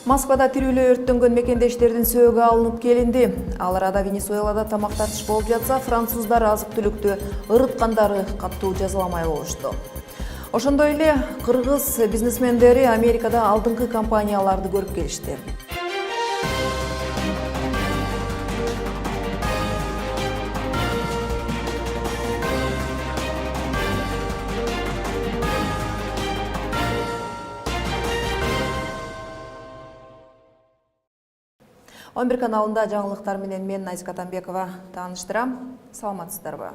Москвада тирүүлөө өрттөнгөн мекендештердин сөөгү алынып келинди. Ал арада Венесуэлада тамак тартыш болуп жатса, француздар азык-түлүктү ырыткандары катуу жазаламай болушту. Ошондой эле кыргыз бизнесмендери Америкада алдыңкы компанияларды көрүп келишти. Он бир каналында жаңылыктар менен мен Найза Атамбекова тааныштырам. Саламатсыздарбы?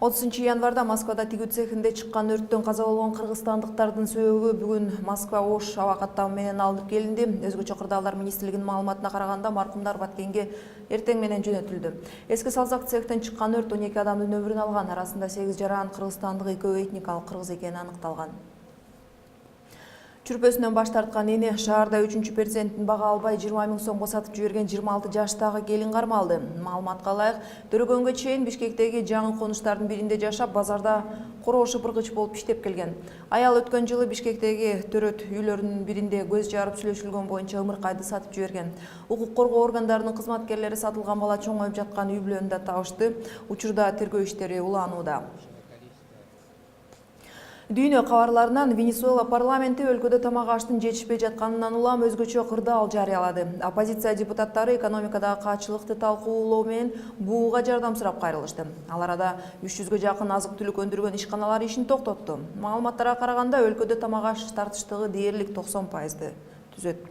30 январда Москвада тигүү цехинде чыккан өрттөн каза болгон кыргызстандыктардын сөөгү бүгүн Москва-Ош аба каттамы менен алынып келинди. Өзгө Чокурдаалар министрлигинин маалыматына караганда, маркумдар Баткенге эртең менен жөнөтүлдү. Эске салсак, цехтен чыккан өрт 12 адамдын өмүрүн алган. Арасында 8 жаран кыргызстандык, 2 этникалык кыргыз экени аныкталган. Чүрпөсүнөн баш тарткан эне шаарда 3-чү перзентин бага албай 20 000 сомго сатып жиберген 26 жаштагы келин кармалды. Маалыматка ылайык, төрөгөнгө чейин Бишкектеги жаңы конуштардын биринде жашап, базарда короо шыпыргыч болуп иштеп келген. Аял өткөн жылы Бишкектеги төрөт үйлөрүнүн биринде көз жарып сүйлөшүлгөн боюнча ымыркайды сатып жиберген. Укук коргоо органдарынын кызматкерлери сатылган бала чоңоюп жаткан үй бүлөнү табышты. Учурда тергөө иштери уланууда. Дүйнө кабарларынан Венесуэла парламенти өлкөдө тамак аштын жетишпей жатканынан улам өзгөчө кырдаал жарыялады. Оппозиция депутаттары экономикадагы качылыкты талкуулоо менен бууга жардам сурап кайрылышты. Ал арада 300-гө жакын азык-түлүк өндүргөн ишканалар ишин токтотту. Маалыматтарга караганда, өлкөдө тамак аш тартыштыгы дээрлик 90% түзөт.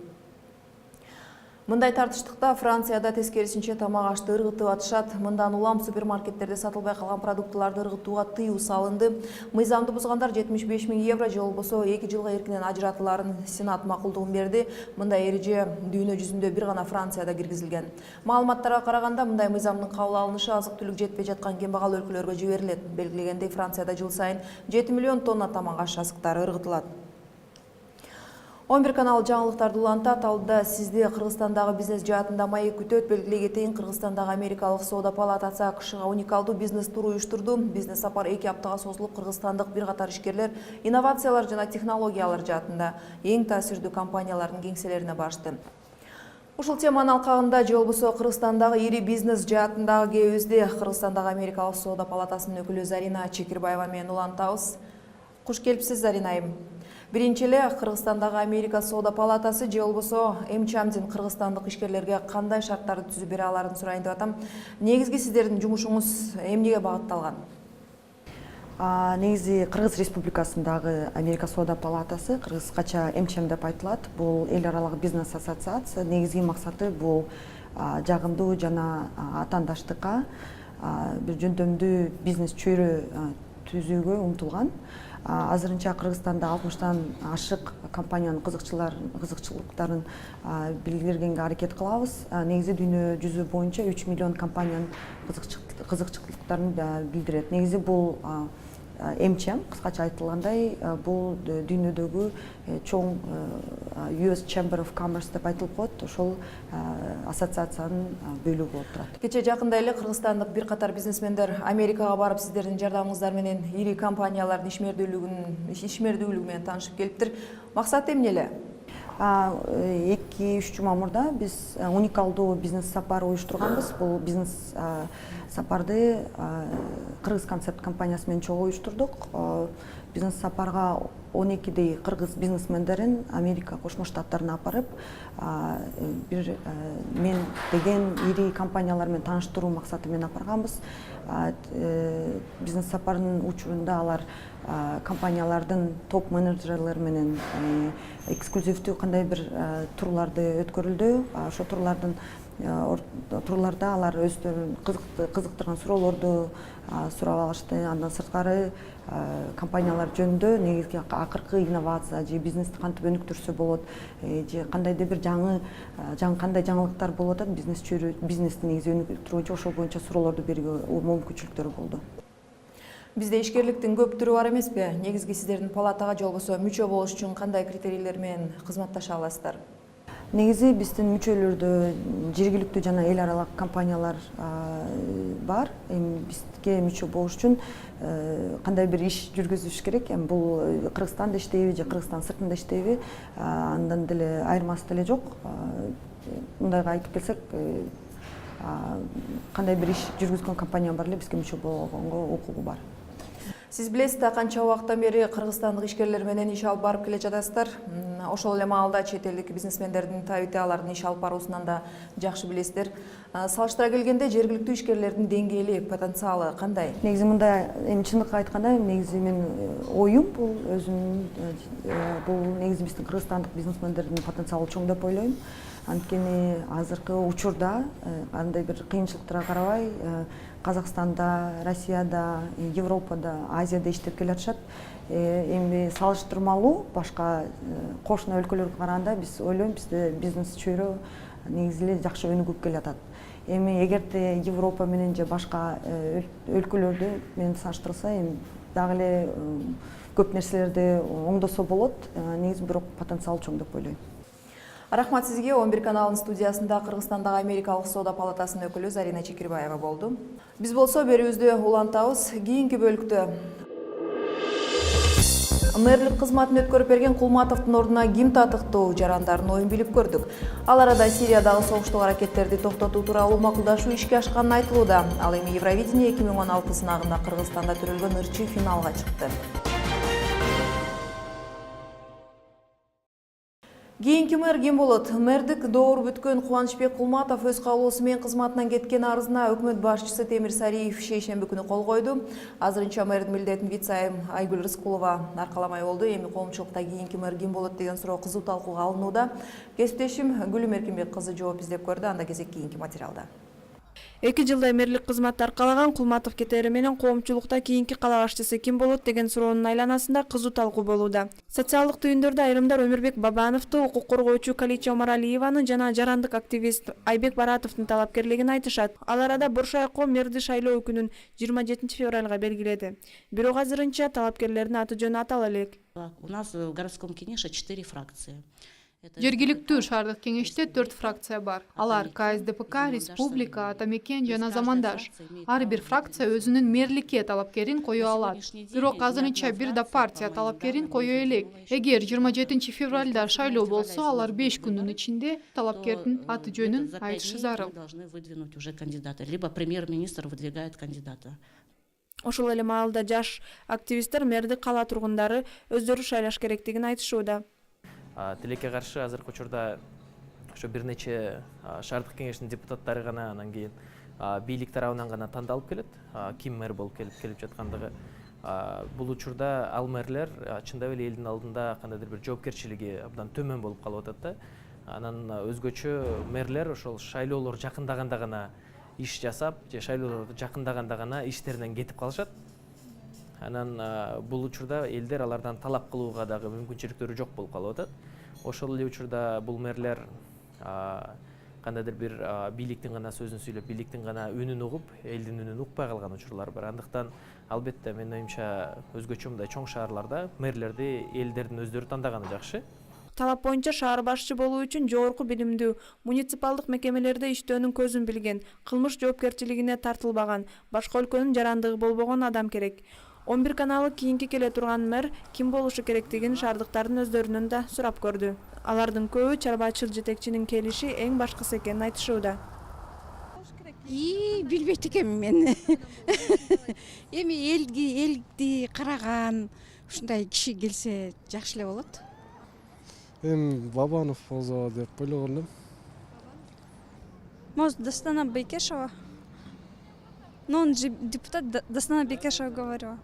Мындай тартыштыкта Францияда тескерисинче тамак ашты ыргытып атышат. Мындан улам супермаркеттерде сатылбай калган продуктыларды ыргытууга тыюу салынды. Мыйзамды бузгандар 75 000 евро же болбосо 2 жылга эркинен ажыратыларын Сенат макулдугун берди. Мындай эреже дүйнө жүзүндө бир гана Францияда киргизилген. Маалыматтарга караганда, мындай мыйзамдын кабыл алынышы азык-түлүк жетпей жаткан кембагал өлкөлөргө жиберилет. Белгилегендей, Францияда жыл сайын 7 миллион тонна тамак аш азыктары ыргытылат. 11 канал жаңылыктарды улантат. Алдыда сизди Кыргызстандагы бизнес жаатында маек күтөт. Белгилей кетейин, Кыргызстандагы Америкалык соода палатасы АКШга уникалдуу бизнес тур уюштурду. Бизнес сапар 2 аптага созулуп, кыргызстандык бир катар ишкерлер инновациялар жана технологиялар жаатында эң таасирдүү компаниялардын кеңселерине барышты. Ушул теманын алкагында же болбосо Кыргызстандагы ири бизнес жаатындагы кебизди Кыргызстандагы Америкалык соода палатасынын өкүлү Зарина Чекирбаева менен улантабыз. Куш келипсиз, Зарина айым. Биринчи эле, Кыргызстандагы Америка соода палатасы же болбосо МЧАМдин кыргызстандык ишкерлерге кандай шарттарды түзүп бере аларын сурайын деп атам. Негизги сиздердин жумушуңуз эмнеге багытталган? Негизи Кыргыз Республикасындагы Америка соода палатасы, кыргызча МЧАМ деп айтылат. Бул эл аралык бизнес ассоциация. Негизги максаты бул жагымдуу жана атаандаштыкка бир жөндөмдүү бизнес чөйрө түзүүгө умтулган. Азырынча Кыргызстанда 60тан ашык компаниянын кызыкчылыктарын билдиргенге аракет кылабыз. Негизи дүйнө жүзү боюнча 3 миллион компаниянын кызыкчылыктарын билдирет. Негизи бул МЧАМ, кыскача айтылгандай, бул дүйнөдөгү чоң US Chamber of Commerce деп айтылып коет. Ошол ассоциациянын бөлүгү болуп турат. Кече жакында эле кыргызстандык бир катар бизнесмендер Америкага барып, сиздердин жардамыңыздар менен ири компаниялардын ишмердүүлүгү менен таанышып келиптир. Максаты эмне эле? 2-3 жума мурда биз уникалдуу бизнес сапар уюштурганбыз. Бул бизнес сапарды Кыргыз концепт компаниясы менен чогуу уюштурдук. Бизнес сапарга 12 кыргыз бизнесмендерин Америка Кошмо Штаттарына апарып, бир мен деген ири компаниялар менен тааныштыруу максаты менен апарганбыз. Бизнес сапардын учурунда алар компаниялардын топ менеджерлери менен эксклюзивдүү кандай бир турларды өткөрүлдү. Ошо турларда алар өздөрүн кызыктырган суроолорду сурап алышты. Андан сырткары компаниялар жөнүндө негизги акыркы инновация же бизнести кантип өнүктүрсө болот, же кандайдыр бир кандай жаңылыктар болуп атат бизнести негизи өнүктүрүү боюнча, ошол боюнча суроолорду берүүгө мүмкүнчүлүктөрү болду. Бизде ишкерликтин көп түрү бар эмеспи? Негизги сиздердин палатага же болбосо мүчө болуш үчүн кандай критерийлер менен кызматташа аласыздар? Негизи биздин мүчөлөрдө жергиликтүү жана эл аралык компаниялар бар. Эми бизге мүчө болуш үчүн кандай бир иш жүргүзүш керек. Эми бул Кыргызстанда иштейби же Кыргызстан сыртында иштейби, андан деле айырмасы деле жок. Мындайга айтып келсек, кандай бир иш жүргүзгөн компания бар эле бизге мүчө болгонго укугу бар. Сиз билесиз да канча убакыттан бери кыргызстандык ишкерлер менен иш алып барып келе жатасыздар. Ошол эле маалда чет элдик бизнесмендердин табити алардын иш алып баруусунан да жакшы билесиздер. Салыштыра келгенде жергиликтүү ишкерлердин деңгээли, потенциалы кандай? Негизи мындай, эми чындыкты айтканда, негизи мен оюм бул өзүмдүн бул негизи биздин кыргызстандык бизнесмендердин потенциалы чоң деп ойлойм. Анткени азыркы учурда кандай бир кыйынчылыктарга карабай Казакстанда, Россияда, Европада, Азияда иштеп келатышат. Эми салыштырмалуу башка кошуна өлкөлөргө караганда биз ойлойм, бизде бизнес чөйрө негизи эле жакшы өнүгүп келатат. Эми эгерде Европа менен же башка өлкөлөрдү менен салыштырса, эми дагы эле көп нерселерди оңдосо болот. Негизи бирок потенциал чоң деп ойлойм. Рахмат сизге. 11 каналынын студиясында Кыргызстандагы Америкалык соода палатасынын өкүлү Зарина Чекирбаева болду. Биз болсо берүүбүздү улантабыз. Кийинки бөлүктө мэрлик кызматын өткөрүп берген Кулматовдун ордуна ким татыктуу жарандардын оюн билип көрдүк. Ал арада Сириядагы согуштук аракеттерди токтотуу тууралуу макулдашуу ишке ашканын айтылууда. Ал эми Евровидение 2016 сынагында Кыргызстанда төрөлгөн ырчы финалга чыкты. Кийинки мэр ким болот? Мэрдик доору бүткөн Кубанычбек Кулматов өз каалоосу менен кызматынан кеткен арызына өкмөт башчысы Темир Сариев шейшемби күнү кол койду. Азырынча мэрдин милдетин вице-айым Айгүл Рыскулова аркаламай болду. Эми коомчулукта кийинки мэр ким болот деген суроо кызуу талкууга алынууда. Кесиптешим Гүлүм Эркинбек кызы жооп издеп көрдү. Анда кезек кийинки материалда. 2 жылдай мэрлик кызматты аркалаган Кулматов кетери менен коомчулукта кийинки кала башчысы ким болот деген суроонун айланасында кызуу талкуу болууда. Социалдык түйүндөрдө айрымдар Өмүрбек Бабановду, укук коргоочу Калича Омаралиеваны жана жарандык активист Айбек Баратовдун талапкерлигин айтышат. Ал арада Боршайко мэрди шайлоо күнүн 27 февралга белгиледи. Бирок азырынча талапкерлердин аты жөнү атала элек. У нас в городском кеңеше 4 фракции. Жергиликтүү шаардык кеңеште 4 фракция бар. Алар КСДПК, Республика, Атамекен жана Замандаш. Ар бир фракция өзүнүн мэрликке талапкерин кое алат. Бирок азырынча бир да партия талапкерин кое элек. Эгер 27 февралда шайлоо болсо, алар 5 күндүн ичинде талапкердин аты жөнүн айтышы зарыл. Должны выдвинуть уже кандидата, либо премьер-министр выдвигает кандидата. Ошол эле маалда жаш активисттер мэрди кала тургундары өздөрү шайлаш керектигин айтышууда. Тилекке каршы азыркы учурда ошо бир нече шаардык кеңештин депутаттары гана, анан кийин бийлик тарабынан гана тандалып келет. Ким мэр болуп келип жаткандыгы. Бул учурда ал мэрлер чындап эле элдин алдында кандайдыр бир жоопкерчилиги абдан төмөн болуп калып атат да. Анан өзгөчө мэрлер ошол шайлоолор жакындаганда гана иш жасап, же шайлоолорду жакындаганда гана иштеринен кетип калышат. Анан бул учурда элдер алардан талап кылууга дагы мүмкүнчүлүктөрү жок болуп калып атат. Ошол эле учурда бул мэрлер кандайдыр бир бийликтин гана сөзүн сүйлөп, бийликтин гана үнүн угуп, элдин үнүн укпай калган учурлар бар. Андыктан албетте менин оюмча өзгөчө мындай чоң шаарларда мэрлерди элдердин өздөрү тандаганы жакшы. Талап боюнча шаар башчы болуу үчүн жогорку билимдүү, муниципалдык мекемелерде иштөөнүн көзүн билген, кылмыш жоопкерчилигине тартылбаган, башка өлкөнүн жарандыгы болбогон адам керек. 11 каналы кийинки келе турган мэр ким болушу керектигин шаардыктардын өздөрүнөн да сурап көрдү. Алардын көбү чарбачыл жетекчинин келиши эң башкысы экенин айтышууда. Билбейт экенмин мен. Эми элди караган ушундай киши келсе жакшы эле болот. Бабанов болсо деп ойлогон элем. Может, Дастана Байкешева? Но он же депутат, Дастана Байкешева говорила.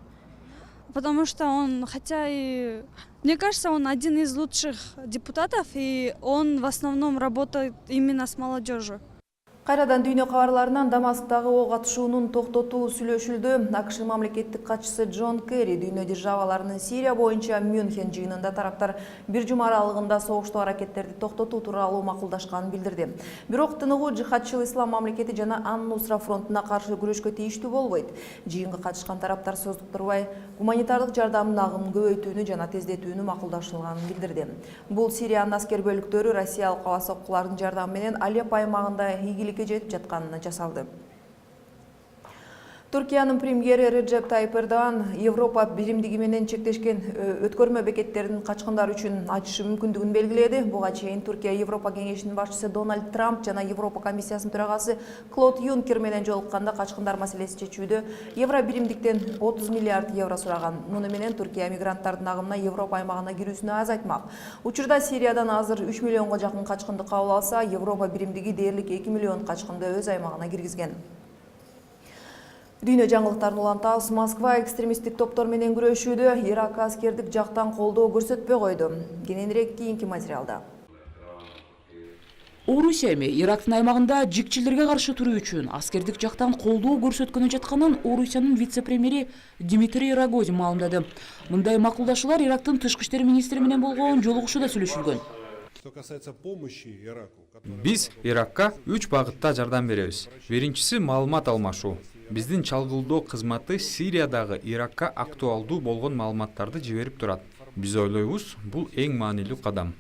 Потому что он, хотя и... Мне кажется, он один из лучших депутатов, и он в основном работает именно с молодежью. Кайрадан дүйнө кабарларынан Дамасктагы ок атышуунун токтотуу сүйлөшүлдү. АКШ мамлекеттик катчысы Джон Керри дүйнө державаларынын Сирия боюнча Мюнхен жыйынында тараптар бир жума аралыгында согуштуу аракеттерди токтотуу тууралуу макулдашканын билдирди. Бирок тыныгуу жихадчыл ислам мамлекети жана Ан-Нусра фронтуна каршы күрөшкө тийиштүү болбойт. Жыйынга катышкан тараптар сөз туктурбай гуманитардык жардамдын агымын көбөйтүүнү жана тездетүүнү макулдашылганын билдирди. Бул Сириянын аскер бөлүктөрү Россиялык аба соккулардын жардамы менен Алепп аймагында ийгиликке жетип жатканына жасалды. Түркиянын премьери Реджеп Тайип Эрдоган Европа биримдиги менен чектешкен өткөрмө бекеттерин качкындар үчүн ачышы мүмкүндүгүн белгиледи. Буга чейин Түркия Европа кеңешинин башчысы Дональд Трамп жана Европа комиссиясынын төрагасы Клод Юнкер менен жолукканда качкындар маселесин чечүүдө евро биримдиктен 30 миллиард евро сураган. Муну менен Түркия мигранттардын агымына Европа аймагына кирүүсүнө азайтмак. Учурда Сириядан азыр 3 миллионго жакын качкынды кабыл алса, Европа биримдиги дээрлик 2 миллион качкынды өз аймагына киргизген. Дүйнө жаңылыктарын улантабыз. Москва экстремисттик топтор менен күрөшүүдө Ирак аскердик жактан колдоо көрсөтпөй койду. Кененирээк кийинки материалда. Орусия эми Ирактын аймагында жикчилерге каршы туруу үчүн аскердик жактан колдоо көрсөткөнү жатканын Орусиянын вице-премьери Дмитрий Рогозин маалымдады. Мындай макулдашуулар Ирактын тышкы иштер министри менен болгон жолугушууда сүйлөшүлгөн. Биз Иракка 3 багытта жардам беребиз. Биринчиси маалымат алмашуу. Биздин чалгылдоо кызматы Сириядагы Иракка актуалдуу болгон маалыматтарды жиберип турат. Биз ойлойбуз, бул эң маанилүү кадам.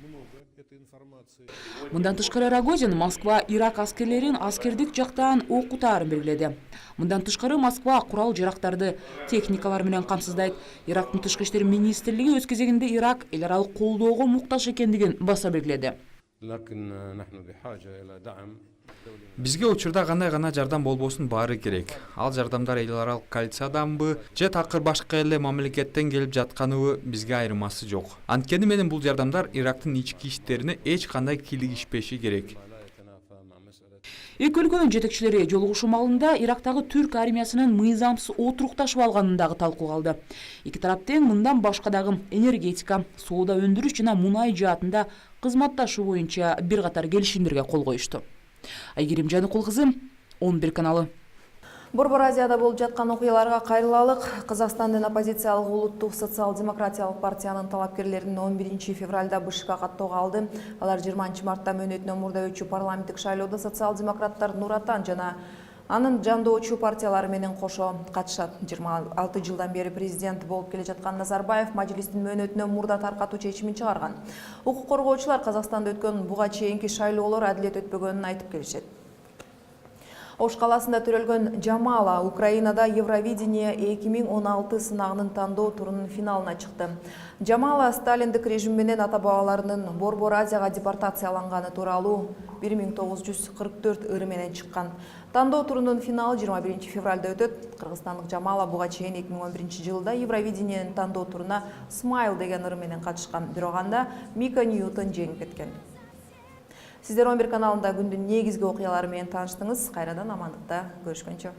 Мындан тышкары Рогозин Москва Ирак аскерлерин аскердик жактан окутаарын белгиледи. Мындан тышкары Москва курал-жарактарды техникалар менен камсыздайт. Ирактын тышкы иштер министрлиги өз кезегинде Ирак эл аралык колдоого муктаж экендигин баса белгиледи. Бизге учурда кандай гана жардам болбосун баары керек. Ал жардамдар эл аралык коалицияданбы же такыр башка эле мамлекеттен келип жатканыбы бизге айырмасы жок. Анткени менен бул жардамдар Ирактын ички иштерине эч кандай кийлигишпеши керек. Эки өлкөнүн жетекчилери жолугушуу маалында Ирактагы түрк армиясынын мыйзамсыз отурукташып алганын дагы талкууга алды. Эки тарап тең мындан башка дагы энергетика, соода өндүрүш жана мунай жаатында кызматташуу боюнча бир катар келишимдерге кол коюшту. Айгерим Жаныкул кызы, 11 каналы. Борбор Азияда болуп жаткан окуяларга кайрылалык. Казакстандын оппозициялык улуттук социал-демократиялык партиянын талапкерлерин 11 февралда БШК каттоого алды. Алар 20 мартта мөөнөтүнөн мурда өтчү парламенттик шайлоодо социал-демократтар Нур Отан жана анын жандоочу партиялары менен кошо катышат. 26 жылдан бери президент болуп келе жаткан Назарбаев мажлистин мөөнөтүнөн мурда таркатуу чечимин чыгарган. Укук коргоочулар Казакстанда өткөн буга чейинки шайлоолор адилет өтпөгөнүн айтып келишет. Ош каласында төрөлгөн Джамала Украинада Евровидение 2016 сынагынын тандоо турунун финалына чыкты. Джамала сталиндик режим менен ата-бабаларынын Борбор Азияга депортацияланганы тууралуу 1944 ыры менен чыккан. Тандоо турунун финалы 21 февралда өтөт. Кыргызстандык Джамала буга чейин 2011 жылда Евровидениенин тандоо туруна Smile деген ыры менен катышкан. Бирок анда Мика Ньютон жеңип кеткен. Сиздер 11 каналында күндүн негизги окуялары менен тааныштыңыз. Кайрадан амандыкта көрүшкөнчө.